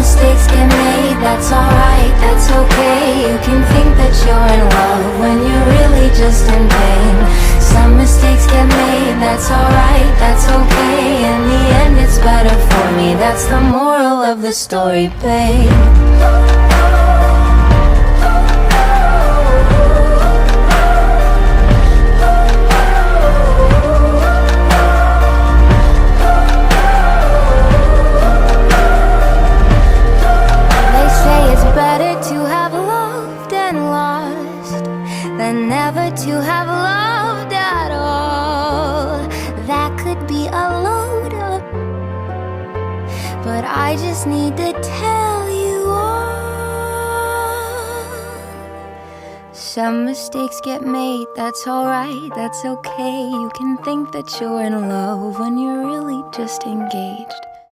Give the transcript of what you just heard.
mistakes get made, that's alright, that's okay. You can think that you're in love when you're really just in pain. Some mistakes get made, that's alright, that's okay. In the end it's better for me, that's the moral of the story, babe. Than never to have loved at all. That could be a load up, but I just need to tell you all. Some mistakes get made, that's alright, that's okay. You can think that you're in love when you're really just engaged.